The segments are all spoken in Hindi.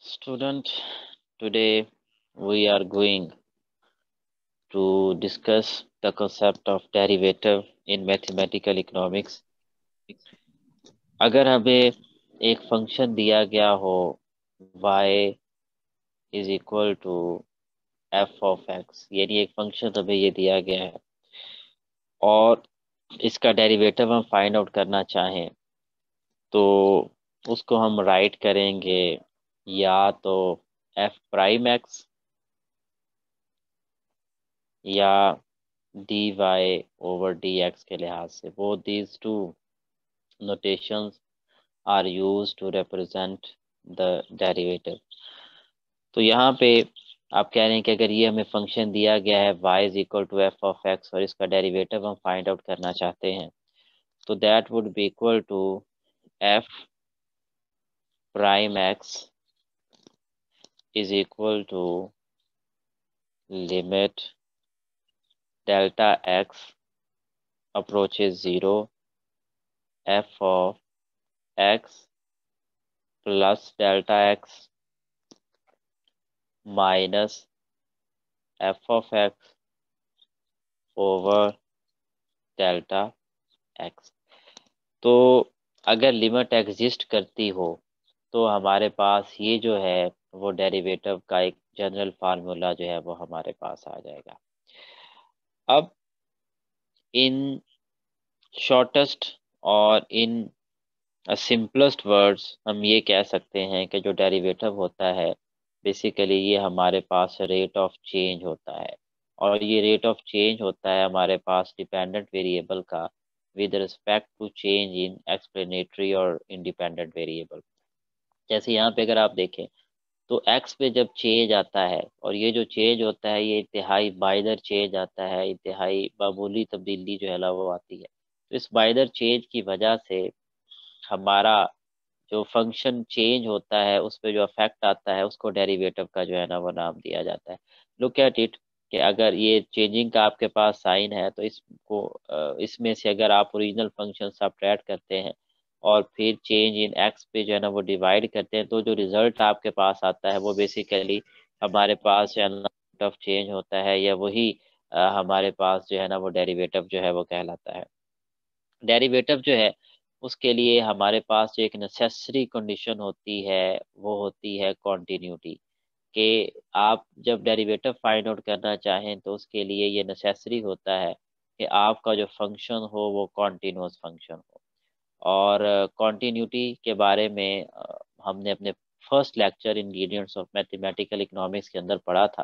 Student, today we are going to discuss the concept of derivative in mathematical economics. अगर हमें एक फंक्शन दिया गया हो y is equal to f of x, यानी एक फंक्शन हमें ये दिया गया है और इसका डेरिवेटिव हम फाइंड आउट करना चाहें तो उसको हम राइट करेंगे या तो एफ प्राइम एक्स या d y over d x के लिहाज से। वो these two notations are used to represent the derivative। तो यहाँ पे आप कह रहे हैं कि अगर ये हमें फंक्शन दिया गया है y is equal to f of x और इसका डेरिवेटिव हम फाइंड आउट करना चाहते हैं तो that would be equal to f prime x is equal to limit delta x approaches 0 f of x plus delta x minus f of x over delta x. तो अगर लिमिट एग्जिस्ट करती हो तो हमारे पास ये जो है वो डेरिवेटिव का एक जनरल फार्मूला जो है वो हमारे पास आ जाएगा। अब इन शॉर्टेस्ट और इन सिंपलेस्ट वर्ड्स हम ये कह सकते हैं कि जो डेरिवेटिव होता है बेसिकली ये हमारे पास रेट ऑफ चेंज होता है और ये रेट ऑफ चेंज होता है हमारे पास डिपेंडेंट वेरिएबल का with respect to change in explanatory और इंडिपेंडेंट वेरिएबल। जैसे यहाँ पे अगर आप देखें तो एक्स पे जब चेंज आता है और ये जो चेंज होता है ये इंतहाई बाइनर चेंज आता है, इंतहाई मामूली तब्दीली जो है ना वो आती है। तो इस बाइनर चेंज की वजह से हमारा जो फंक्शन चेंज होता है उस पे जो इफेक्ट आता है उसको डेरिवेटिव का जो है ना वो नाम दिया जाता है। लुक एट इट कि अगर ये चेंजिंग का आपके पास साइन है तो इसको इसमें से अगर आप ओरिजिनल फंक्शन सब्ट्रैक्ट करते हैं और फिर चेंज इन एक्स पे जो है ना वो डिवाइड करते हैं तो जो रिजल्ट आपके पास आता है वो बेसिकली हमारे पास जो है ना रेट ऑफ चेंज होता है या वही हमारे पास जो है ना वो डेरिवेटिव जो है वो कहलाता है। डेरिवेटिव जो है उसके लिए हमारे पास जो एक नेसेसरी कंडीशन होती है वो होती है कॉन्टिन्यूटी कि आप जब डेरिवेटिव फाइंड आउट करना चाहें तो उसके लिए ये नेसेसरी होता है कि आपका जो फंक्शन हो वो कॉन्टिन्यूस फंक्शन हो। और कॉन्टिन्यूटी के बारे में हमने अपने first lecture ingredients of mathematical economics के अंदर पढ़ा था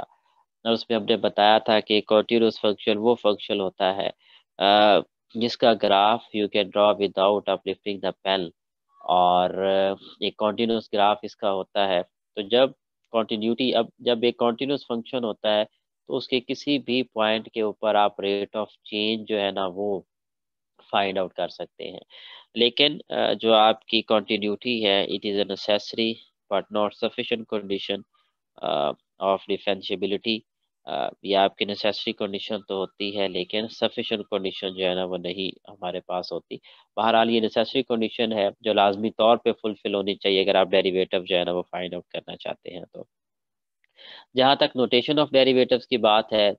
और उसमें हमने बताया था कि कॉन्टिन्यूस फंक्शन वो फंक्शन होता है जिसका graph you can draw without uplifting the pen. और एक कॉन्टिन्यूस ग्राफ इसका होता है। तो जब कॉन्टिन्यूटी अब जब एक कॉन्टिन्यूस फंक्शन होता है तो उसके किसी भी पॉइंट के ऊपर आप रेट ऑफ चेंज जो है ना वो फाइंड आउट कर सकते हैं। लेकिन जो आपकी कॉन्टिन्यूटी है it is a necessary but not sufficient condition of differentiability. ये आपकी नेसेसरी कंडीशन तो होती है लेकिन सफिशिएंट कंडीशन जो है ना वो नहीं हमारे पास होती। बहरहाल ये नेसेसरी कंडीशन है जो लाजमी तौर पे फुलफिल होनी चाहिए अगर आप डेरिवेटिव जो है ना वो फाइंड आउट करना चाहते हैं। तो जहाँ तक नोटेशन ऑफ डेरिवेटिव्स की बात है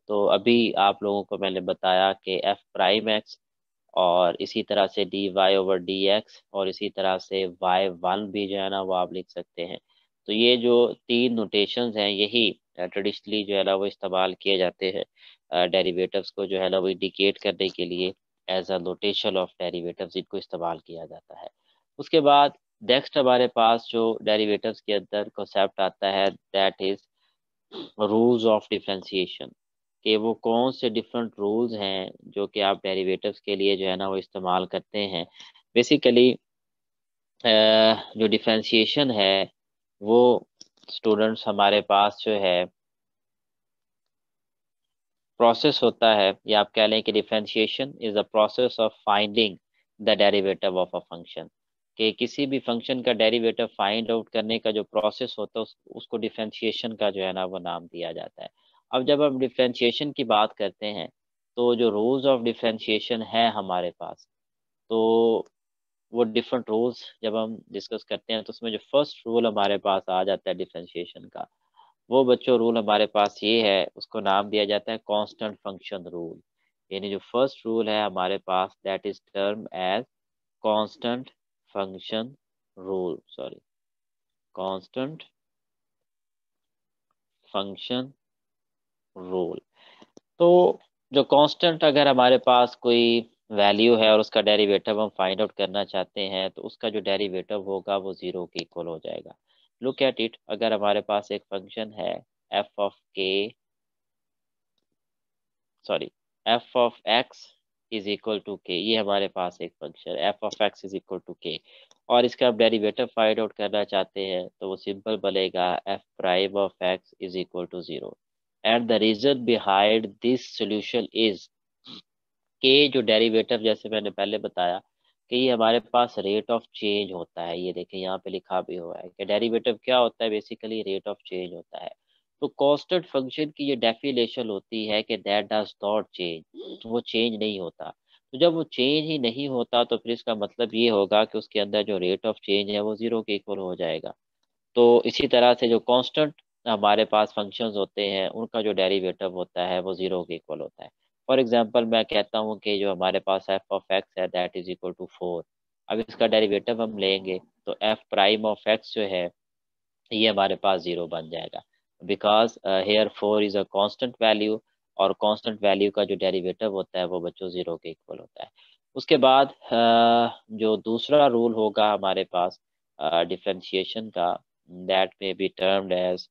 तो अभी आप लोगों को मैंने बताया कि एफ प्राइम एक्स और इसी तरह से d y over d x और इसी तरह से वाई वन भी जो है ना वो आप लिख सकते हैं। तो ये जो तीन नोटेशंस हैं यही ट्रेडिशनली जो है ना वो इस्तेमाल किए जाते हैं डेरिवेटिव्स को जो है ना वो इंडिकेट करने के लिए as a notation of derivatives इनको इस्तेमाल किया जाता है। उसके बाद नेक्स्ट हमारे पास जो डेरिवेटिव्स के अंदर कॉन्सेप्ट आता है that is rules of differentiation कि वो कौन से डिफरेंट रूल्स हैं जो कि आप डेरिवेटिव्स के लिए जो है ना वो इस्तेमाल करते हैं। बेसिकली जो डिफरेंशिएशन है वो स्टूडेंट्स हमारे पास जो है प्रोसेस होता है या आप कह लें कि differentiation is the process of finding the derivative of a function कि किसी भी फंक्शन का डेरिवेटिव फाइंड आउट करने का जो प्रोसेस होता है उसको डिफरेंशिएशन का जो है ना वो नाम दिया जाता है। अब जब हम डिफरेंशिएशन की बात करते हैं तो जो रूल्स ऑफ डिफरेंशिएशन है हमारे पास तो वो डिफरेंट रूल्स जब हम डिस्कस करते हैं तो उसमें जो फर्स्ट रूल हमारे पास आ जाता है डिफरेंशिएशन का, वो बच्चों रूल हमारे पास ये है, उसको नाम दिया जाता है कांस्टेंट फंक्शन रूल। यानी जो फर्स्ट रूल है हमारे पास, that is term as constant function rule, sorry, constant function rule. तो जो कांस्टेंट अगर हमारे पास कोई वैल्यू है और उसका डेरिवेटिव हम फाइंड आउट करना चाहते हैं, तो उसका जो डेरिवेटिव होगा वो जीरो के इक्वल हो जाएगा। लुक एट इट, अगर हमारे पास एक फंक्शन है f of k, sorry, f of x is equal to k, ये हमारे पास एक function f of x is equal to k, और इसका आप डेरिवेटिव फाइंड आउट करना चाहते हैं तो वो सिंपल बनेगा f prime of x is equal to zero. And the reason behind this solution is के जो डेरिवेटिव, जैसे मैंने पहले बताया कि ये हमारे पास रेट ऑफ चेंज होता है। ये देखिए यहाँ पे लिखा भी हुआ है कि डेरिवेटिव क्या होता है, बेसिकली रेट ऑफ चेंज होता है। तो कांस्टेंट फंक्शन की ये डेफिनेशन होती है कि दैट डज नॉट चेंज, तो वो चेंज नहीं होता। तो जब वो चेंज ही नहीं होता तो फिर इसका मतलब ये होगा कि उसके अंदर जो रेट ऑफ चेंज है वो जीरो के इक्वल हो जाएगा। तो इसी तरह से जो कांस्टेंट हमारे पास फंक्शंस होते हैं उनका जो डेरिवेटिव होता है वो जीरो के इक्वल होता है। फॉर एग्जांपल मैं कहता हूँ कि जो हमारे पास एफ ऑफ एक्स है दैट इज इक्वल टू 4। अब इसका डेरिवेटिव हम लेंगे तो एफ प्राइम ऑफ एक्स जो है ये हमारे पास जीरो बन जाएगा, because here 4 is a constant value, और कांस्टेंट वैल्यू का जो डेरिवेटिव होता है वो बच्चों जीरो के इक्वल होता है। उसके बाद जो दूसरा रूल होगा हमारे पास डिफरेंशिएशन का, that may be termed as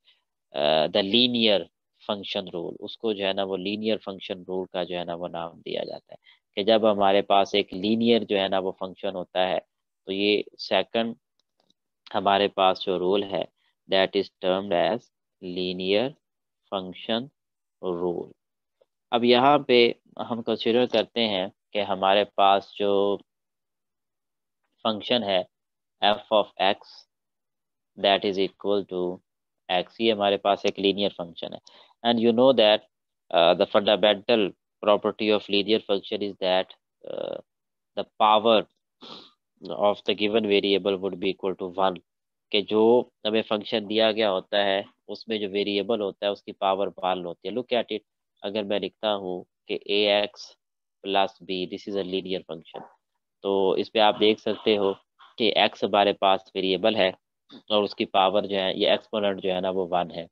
the linear function rule. उसको जो है ना वो लीनियर फंक्शन रूल का जो है ना वो नाम दिया जाता है कि जब हमारे पास एक लीनियर जो है ना वो फंक्शन होता है तो ये सेकंड हमारे पास जो रूल है that is termed as linear function rule. अब यहाँ पे हम कंसिडर करते हैं कि हमारे पास जो फंक्शन है f of x that is equal to x, ये हमारे पास एक लीनियर फंक्शन है। And you know that the fundamental property of linear function is that the power of the given variable would be equal to 1, कि जो हमें फंक्शन दिया गया होता है उसमें जो वेरिएबल होता है उसकी पावर 1 होती है। लुक एट इट, अगर मैं लिखता हूँ कि a x plus b, this is a linear function, तो इस पे आप देख सकते हो कि एक्स हमारे पास वेरिएबल है और उसकी पावर जो है ये एक्सपोनेंट जो है ना वो 1 है।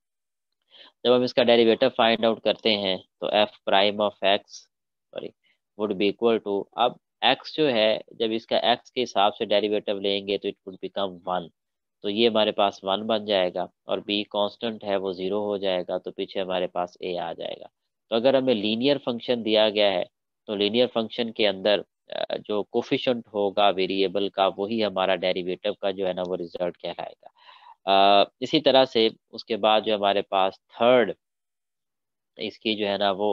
जब हम इसका डेरिवेटिव फाइंड आउट करते हैं तो f prime of x, sorry, would be equal to, अब एक्स जो है जब इसका एक्स के हिसाब से डेरिवेटिव लेंगे तो इट वुड बिकम 1, तो ये हमारे पास 1 बन जाएगा, और बी कांस्टेंट है वो 0 हो जाएगा, तो पीछे हमारे पास ए आ जाएगा। तो अगर हमें लीनियर फंक्शन दिया गया है तो लीनियर फंक्शन के अंदर जो कोफिशिएंट होगा वेरिएबल का वही हमारा डेरिवेटिव का जो है ना वो रिजल्ट कहलाएगा। इसी तरह से उसके बाद जो हमारे पास थर्ड इसकी जो है ना वो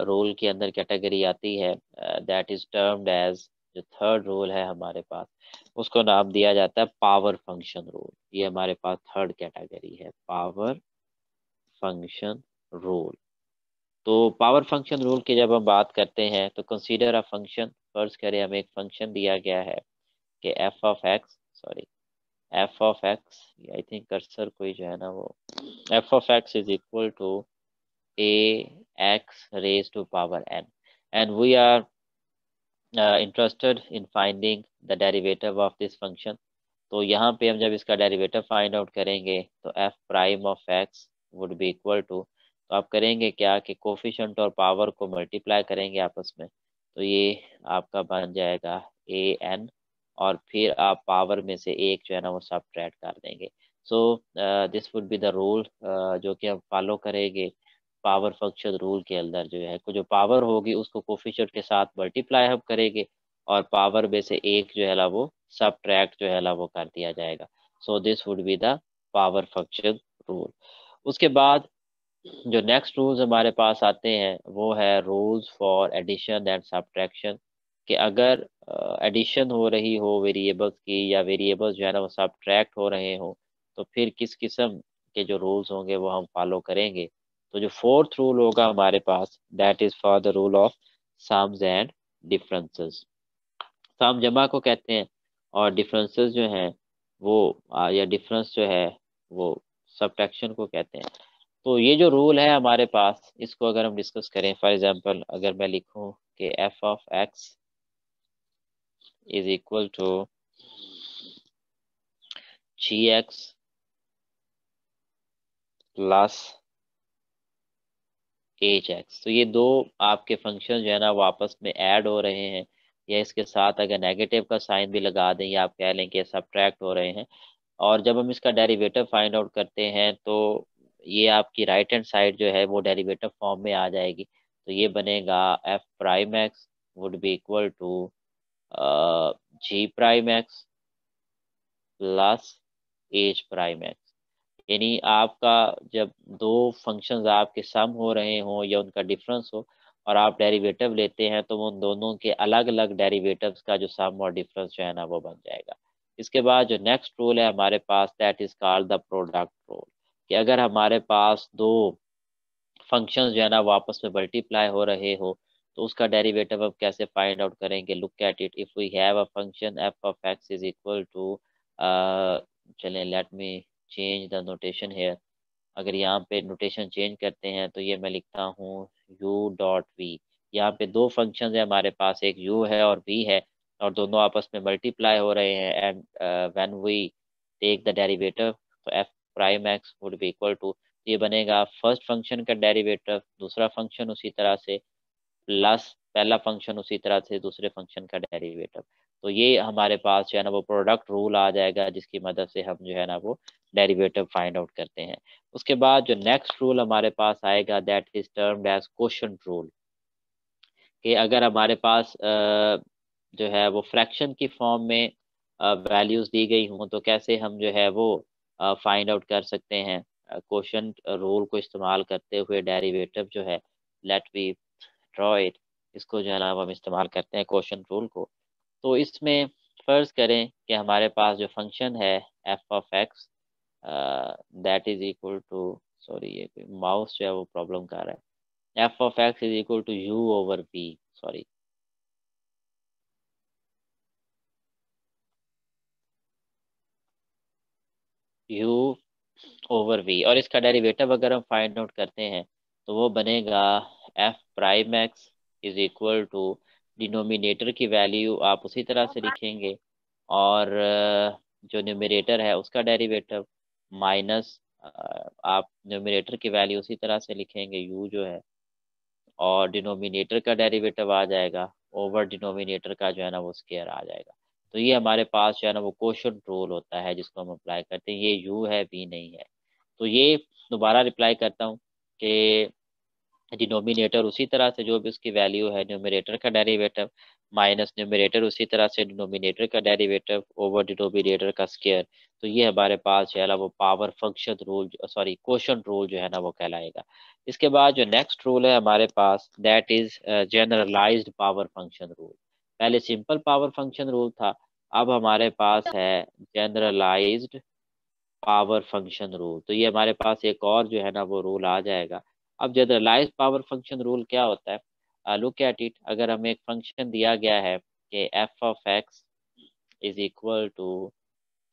रोल के अंदर कैटेगरी आती है, दैट इज टर्म्ड एज, जो थर्ड रोल है हमारे पास उसको नाम दिया जाता है पावर फंक्शन रोल। ये हमारे पास थर्ड कैटेगरी है, पावर फंक्शन रोल। तो पावर फंक्शन रूल की जब हम बात करते हैं तो कंसीडर अ फंक्शन, फर्ज करें हमें एक फंक्शन दिया गया है कि f of x, sorry, f of x, I think cursor कोई जो है ना वो, f of x is equal to a x raised to power n, and we are interested in finding the derivative of this function। तो यहाँ पे हम जब इसका डेरिवेटिव फाइंड आउट करेंगे तो f prime of x would be equal to, तो आप करेंगे क्या कि कोफिशिएंट और पावर को मल्टीप्लाई करेंगे आपस में, तो ये आपका बन जाएगा a n, और फिर आप पावर में से एक जो है ना वो सबट्रैक्ट कर देंगे। So this would be the rule जो कि हम फॉलो करेंगे पावर फंक्शन रूल के अंदर। जो है जो पावर होगी उसको कोफिशिएंट के साथ मल्टीप्लाई हम करेंगे, और पावर में से एक जो है ना वो सबट्रैक्ट जो है ना वो कर दिया जाएगा। So this would be the power function rule. उसके बाद जो नेक्स्ट रूल्स हमारे पास आते हैं वो है rules for addition and subtraction, कि अगर एडिशन हो रही हो वेरिएबल्स की या वेरिएबल्स जो है ना वो सब्ट्रैक्ट हो रहे हो तो फिर किस किस्म के जो रूल्स होंगे वो हम फॉलो करेंगे। तो जो फोर्थ रूल होगा हमारे पास that is for the rule of sums and differences. Sum जमा को कहते हैं, और डिफरेंसेस जो हैं वो या डिफरेंस जो है वो सब्ट्रैक्शन को कहते हैं। तो ये जो रूल है हमारे पास, इसको अगर हम डिस्कस करें, फॉर एग्जांपल अगर मैं लिखूं कि f of x is equal to g x plus h x, तो ये दो आपके फंक्शन जो है ना वो आपस में ऐड हो रहे हैं, या इसके साथ अगर नेगेटिव का साइन भी लगा दें या आप कह लें कि सब्ट्रैक्ट हो रहे हैं। और जब हम इसका डेरिवेटिव फाइंड आउट करते हैं तो ये आपकी राइट हैंड साइड जो है वो डेरिवेटिव फॉर्म में आ जाएगी। तो ये बनेगा f prime x would be equal to g prime x plus h prime x. यानी आपका जब दो फंक्शंस आपके सम हो रहे हों या उनका डिफरेंस हो और आप डेरिवेटिव लेते हैं, तो वो उन दोनों के अलग अलग डेरिवेटिव्स का जो सम और डिफरेंस जो है ना वो बन जाएगा। इसके बाद जो नेक्स्ट रूल है हमारे पास, that is called the product rule, कि अगर हमारे पास दो फंक्शंस जो है ना वो आपस में मल्टीप्लाई हो रहे हो तो उसका डेरिवेटिव अब कैसे फाइंड आउट करेंगे। Look at it, if we have a function f of x is equal to, चलें let me change the notation here. अगर यहाँ पे नोटेशन चेंज करते हैं तो ये मैं लिखता हूँ u डॉट वी। यहाँ पे दो फंक्शन है हमारे पास, एक u है और v है, और दोनों आपस में मल्टीप्लाई हो रहे हैं। And when we take the derivative तो f prime x would be equal to, ये बनेगा फर्स्ट फंक्शन का डेरिवेटिव दूसरा फंक्शन उसी तरह से प्लस पहला फंक्शन उसी तरह से दूसरे फंक्शन का डेरिवेटिव। तो ये हमारे पास जो है ना वो प्रोडक्ट रूल आ जाएगा, जिसकी मदद से हम जो है ना वो डेरिवेटिव फाइंड आउट करते हैं। उसके बाद जो नेक्स्ट रूल हमारे पास आएगा that is termed as quotient rule, कि अगर हमारे पास जो है वो फ्रैक्शन की फॉर्म में वैल्यूज दी गई हों तो कैसे हम जो है वो फाइंड आउट कर सकते हैं क्वोशंट रूल को इस्तेमाल करते हुए डेरिवेटिव जो है। लेट वी ड्रॉ इट, इसको जो है ना हम इस्तेमाल करते हैं क्वोशंट रूल को। तो इसमें फर्ज करें कि हमारे पास जो फंक्शन है f of x that is equal to, sorry ये कोई माउस जो है वो प्रॉब्लम कर रहा है, f of x is equal to u over v, sorry u over v, और इसका डेरिवेटिव अगर हम फाइंड आउट करते हैं तो वो बनेगा f prime x is equal to, denominator की वैल्यू आप उसी तरह से लिखेंगे, और जो न्यूमरेटर है उसका डेरिवेटिव माइनस आप न्यूमरेटर की वैल्यू उसी तरह से लिखेंगे यू जो है, और डिनोमिनेटर का डेरिवेटिव आ जाएगा ओवर डिनोमिनेटर का जो है ना वो स्केयर आ जाएगा। तो ये हमारे पास जो है ना वो क्वोशंट रूल होता है जिसको हम अप्लाई करते हैं। ये यू है वी नहीं है। तो ये दोबारा रिप्लाई करता हूँ कि डिनोमिनेटर उसी तरह से जो भी उसकी वैल्यू है न्यूमरेटर का डेरिवेटिव माइनस न्यूमरेटर उसी तरह से डिनोमिनेटर का डेरिवेटिव ओवर डिनोमिनेटर का स्क्वायर। तो ये हमारे पास जो है ना वो power function rule, sorry quotient rule जो है ना वो कहलाएगा। इसके बाद जो नेक्स्ट रूल है हमारे पास that is generalized power function rule. पहले सिंपल पावर फंक्शन रूल था, अब हमारे पास है जनरलाइज्ड पावर फंक्शन रूल। तो ये हमारे पास एक और जो है ना वो रूल आ जाएगा। अब जनरलाइज्ड पावर फंक्शन रूल क्या होता है, लुक एट इट, अगर हमें एक फंक्शन दिया गया है कि f of x is equal to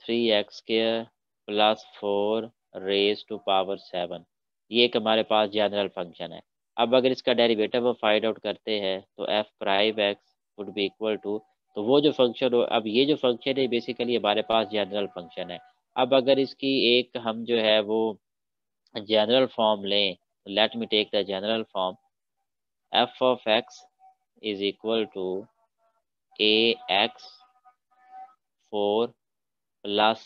3x square plus 4 raise to power 7, ये एक हमारे पास जनरल फंक्शन है। अब अगर इसका डेरिवेटिव हम फाइंड आउट करते हैं तो f prime x would be equal to, तो वो जो फंक्शन हो, अब ये जो फंक्शन है बेसिकली हमारे पास जनरल फंक्शन है। अब अगर इसकी एक हम जो है वो जनरल फॉर्म लें, let me take the general form, f of x is equal to a x 4 plus,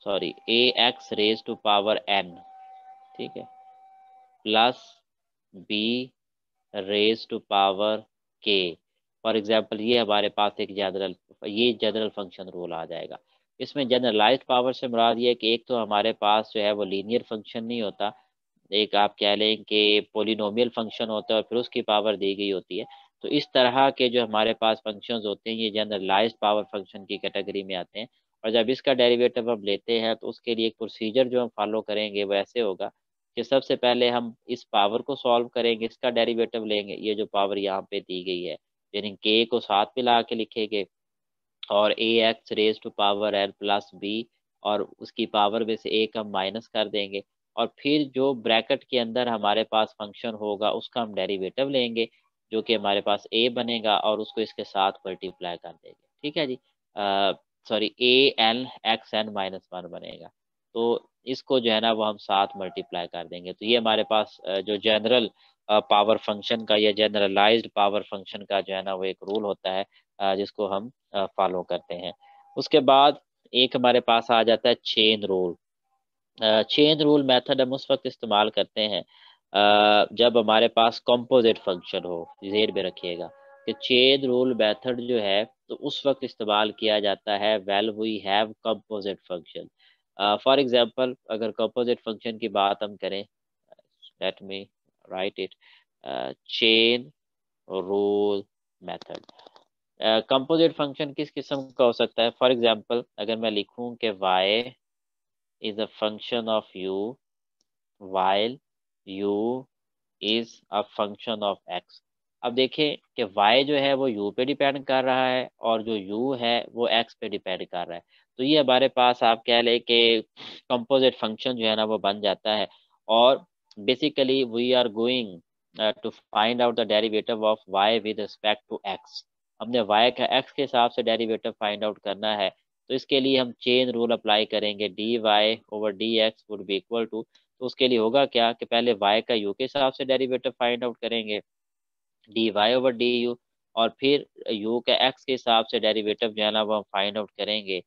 sorry a x raise to power n, ठीक है, plus b raise to power k. For example ये हमारे पास एक जनरल, ये जनरल फंक्शन रूल आ जाएगा। इसमें जनरलाइज्ड पावर से मुराद ये है कि एक तो हमारे पास जो है वो लीनियर फंक्शन नहीं होता, एक आप कह लें कि पोलिनोमियल फंक्शन होता है और फिर उसकी पावर दी गई होती है। तो इस तरह के जो हमारे पास फंक्शंस होते हैं ये जनरलाइज्ड पावर फंक्शन की कैटेगरी में आते हैं। और जब इसका डेरिवेटिव हम लेते हैं तो उसके लिए एक प्रोसीजर जो हम फॉलो करेंगे वो ऐसे होगा कि सबसे पहले हम इस पावर को सॉल्व करेंगे, इसका डेरिवेटिव लेंगे, ये जो पावर यहाँ पे दी गई है यानी के को साथ पे ला के लिखेंगे और a x raise to power n plus b, और उसकी पावर में से एक हम माइनस कर देंगे, और फिर जो ब्रैकेट के अंदर हमारे पास फंक्शन होगा उसका हम डेरिवेटिव लेंगे, जो कि हमारे पास ए बनेगा, और उसको इसके साथ मल्टीप्लाई कर देंगे। ठीक है जी, sorry, a n x n minus one बनेगा। तो इसको जो है ना वो हम साथ मल्टीप्लाई कर देंगे। तो ये हमारे पास जो जनरल पावर फंक्शन का या जनरलाइज्ड पावर फंक्शन का जो है ना वो एक रूल होता है, जिसको हम फॉलो करते हैं। उसके बाद एक हमारे पास आ जाता है chain rule. Chain rule method हम उस वक्त इस्तेमाल करते हैं जब हमारे पास कंपोजिट फंक्शन हो। जेर में रखिएगा कि चेन रूल मेथड जो है तो उस वक्त इस्तेमाल किया जाता है well we have composite function. For example अगर कंपोजिट फंक्शन की बात हम करें, let me write it, chain rule method. Composite function किस किस्म का हो सकता है? फॉर एग्जांपल अगर मैं लिखूं कि y is a function of u while u is a function of x। अब देखिए कि y जो है वो u पे डिपेंड कर रहा है और जो u है वो x पे डिपेंड कर रहा है। तो ये हमारे पास आप कह लें कि कंपोजिट फंक्शन जो है ना वो बन जाता है। और basically we are going to find out the derivative of y with respect to x। हमने y का x के हिसाब से डेरिवेटिव फाइंड आउट करना है। तो इसके लिए हम चेन रूल अप्लाई करेंगे, d y over d x would be equal to. तो उसके लिए होगा क्या कि पहले y का u के हिसाब से डेरिवेटिव फाइंड आउट करेंगे, d y over d u, और फिर u के x के हिसाब से डेरिवेटिव जो है ना वो हम फाइंड आउट करेंगे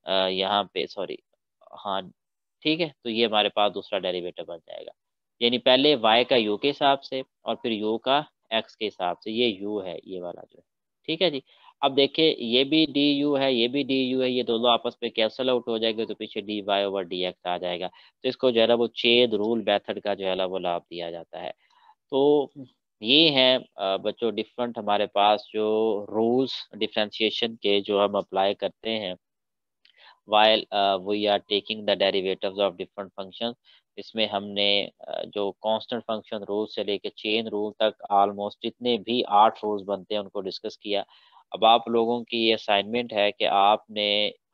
यहाँ पे, सॉरी, हाँ ठीक है। तो ये हमारे पास दूसरा डेरिवेटिव बन जाएगा, यानी पहले y का u के हिसाब से और फिर u का x के हिसाब से। ये u है ये वाला जो है, ठीक है जी। अब देखिए ये भी डी यू है, ये भी डी यू है, ये दोनों आपस में कैंसल आउट हो जाएंगे, तो पीछे d y over d x आ जाएगा। तो इसको जो है ना वो चेन रूल मेथड का जो है ना वो लाभ दिया जाता है। तो ये है बच्चों डिफरेंट हमारे पास जो रूल्स डिफरेंशिएशन के जो हम अप्लाई करते हैं while we are taking the derivatives of different functions। इसमें हमने जो कांस्टेंट फंक्शन रूल से लेके चेन रूल तक ऑलमोस्ट जितने भी 8 रूल्स बनते हैं उनको डिस्कस किया। अब आप लोगों की ये असाइनमेंट है कि आपने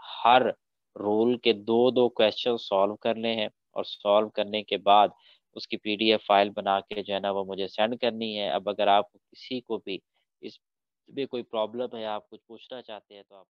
हर रूल के दो दो क्वेश्चन सॉल्व करने हैं, और सॉल्व करने के बाद उसकी पीडीएफ फाइल बना के जो है ना वो मुझे सेंड करनी है। अब अगर आप किसी को भी इस में कोई प्रॉब्लम है, आप कुछ पूछना चाहते हैं, तो आप